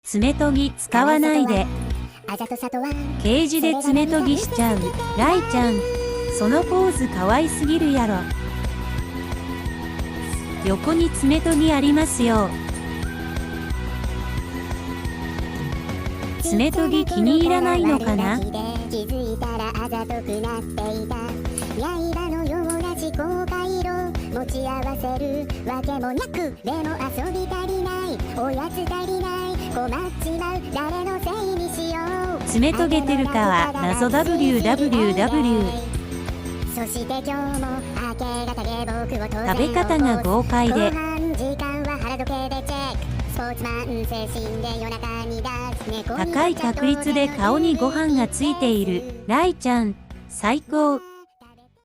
爪研ぎ使わないで。ケージで爪研ぎしちゃう。ライちゃん、そのポーズかわいすぎるやろ。横に爪研ぎありますよ。爪研ぎ気に入らないのかな。持ち合わせるわけもなく、でも遊び足りない、おやつ足りない、困っちまう、誰のせいにしよう。爪研げてるかは謎 www。 そして今日も明け方で僕を食べ方が豪快で、後半時間は腹時計でチェック。スポーツマン精神で夜中に出す。高い確率で顔にご飯がついているライちゃん、最高。